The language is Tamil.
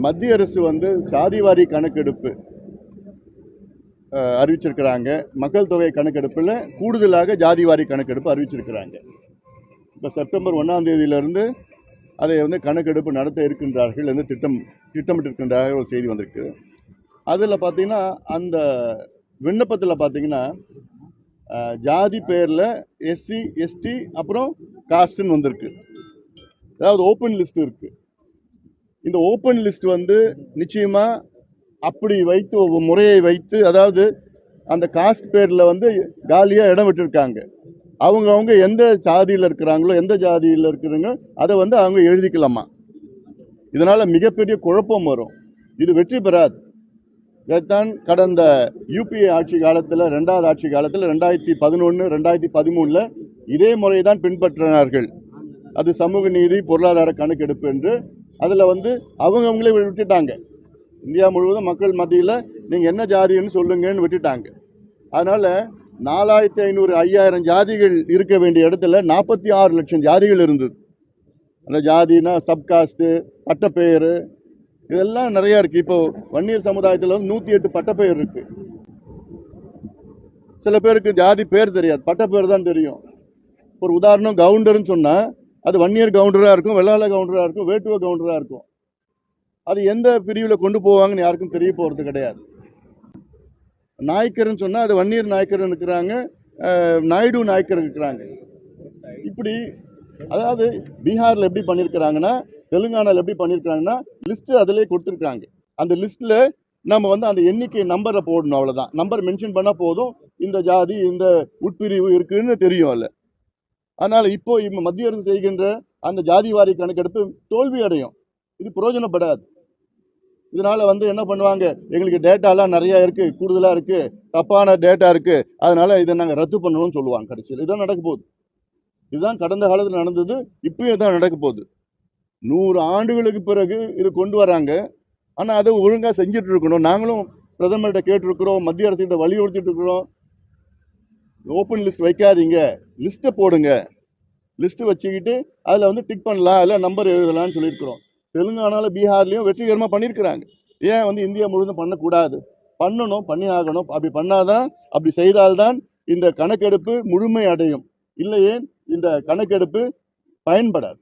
மத்திய அரசு சாதிவாரி கணக்கெடுப்பு அறிவிச்சிருக்கிறாங்க. மக்கள் தொகை கணக்கெடுப்பில் கூடுதலாக ஜாதிவாரி கணக்கெடுப்பு அறிவிச்சிருக்கிறாங்க. இப்போ செப்டம்பர் 1ஆம் தேதியிலிருந்து அதை கணக்கெடுப்பு நடத்த இருக்கின்றார்கள் என்று திட்டமிட்டிருக்கின்றார்கள் ஒரு செய்தி வந்திருக்கு. அதில் பார்த்தீங்கன்னா அந்த விண்ணப்பத்தில் பார்த்தீங்கன்னா ஜாதி பேரில் எஸ்சி எஸ்டி அப்புறம் காஸ்ட்னு வந்திருக்கு. அதாவது ஓப்பன் லிஸ்ட் இருக்குது. இந்த ஓப்பன் லிஸ்ட் நிச்சயமாக அப்படி வைத்து ஒரு முறையை வைத்து, அதாவது அந்த காஸ்ட் பேரில் காலியாக இடம் விட்டுருக்காங்க. அவங்க எந்த ஜாதியில் இருக்கிறாங்களோ, எந்த ஜாதியில் இருக்கிறாங்க அதை அவங்க எழுதிக்கலாமா. இதனால் மிகப்பெரிய குழப்பம் வரும். இது வெற்றி பெறாது. இதைத்தான் கடந்த யூபிஏ ஆட்சி காலத்தில், 2வது ஆட்சி காலத்தில் 2011 2013 இதே முறை தான் பின்பற்றினார்கள். அது சமூக நீதி பொருளாதார கணக்கெடுப்பு என்று. அதில் அவங்களே விட்டுட்டாங்க. இந்தியா முழுவதும் மக்கள் மத்தியில் நீங்கள் என்ன ஜாதின்னு சொல்லுங்கன்னு விட்டுட்டாங்க. அதனால் 4500 5000 ஜாதிகள் இருக்க வேண்டிய இடத்துல 46 லட்சம் ஜாதிகள் இருந்தது. அந்த ஜாதினா சப்காஸ்ட்டு, பட்டப்பெயர், இதெல்லாம் நிறையா இருக்குது. இப்போ வன்னியர் சமுதாயத்தில் 108 பட்டப்பெயர் இருக்குது. சில பேருக்கு ஜாதி பேர் தெரியாது, பட்டப்பெயர் தான் தெரியும். ஒரு உதாரணம், கவுண்டர்னு சொன்னால் அது வன்னியர் கவுண்டராக இருக்கும், வெள்ளாள கவுண்டராக இருக்கும், வேட்டுவ கவுண்டராக இருக்கும். அது எந்த பிரிவில் கொண்டு போவாங்கன்னு யாருக்கும் தெரிய போகிறது கிடையாது. நாயக்கர்னு சொன்னால் அது வன்னியர் நாயக்கர் இருக்கிறாங்க, நாயுடு நாயக்கர் இருக்கிறாங்க. இப்படி அதாவது பீகாரில் எப்படி பண்ணியிருக்கிறாங்கன்னா, தெலுங்கானாவில் எப்படி பண்ணியிருக்கிறாங்கன்னா, லிஸ்ட்டு அதிலே கொடுத்துருக்காங்க. அந்த லிஸ்ட்டில் நம்ம அந்த எண்ணிக்கை நம்பரை போடணும், அவ்வளோதான். நம்பர் மென்ஷன் பண்ணால் போதும், இந்த ஜாதி இந்த உட்பிரிவு இருக்குன்னு தெரியும் அதில். அதனால் இப்போ மத்திய அரசு செய்கின்ற அந்த ஜாதிவாரி கணக்கெடுப்பு தோல்வி அடையும். இது பிரயோஜனப்படாது. இதனால் என்ன பண்ணுவாங்க, எங்களுக்கு டேட்டாலாம் நிறையா இருக்குது, கூடுதலாக இருக்குது, தப்பான டேட்டா இருக்குது, அதனால் இதை நாங்கள் ரத்து பண்ணணும்னு சொல்லுவாங்க. கடைசியில் இதுதான் நடக்க போகுது. இதுதான் கடந்த காலத்தில் நடந்தது, இப்பயும் தான் நடக்க போகுது. 100 ஆண்டுகளுக்கு பிறகு இது கொண்டு வராங்க. ஆனால் அதை ஒழுங்காக செஞ்சுட்டு இருக்கணும். நாங்களும் பிரதமர்கிட்ட கேட்டிருக்கிறோம், மத்திய அரசுகிட்ட வலியுறுத்திட்டு இருக்கிறோம். ஓப்பன் லிஸ்ட் வைக்காதீங்க, லிஸ்ட்டை போடுங்க. லிஸ்ட்டு வச்சுக்கிட்டு அதில் டிக் பண்ணலாம், அதில் நம்பர் எழுதலாம்னு சொல்லியிருக்கிறோம். தெலுங்கானாவில் பீகார்லேயும் வெற்றிகரமாக பண்ணியிருக்கிறாங்க. ஏன் இந்தியா முழுவதும் பண்ணக்கூடாது? பண்ணணும், பண்ணி ஆகணும். அப்படி பண்ணாதான், அப்படி செய்தால்தான் இந்த கணக்கெடுப்பு முழுமை அடையும். இல்லையே இந்த கணக்கெடுப்பு பயன்படாது.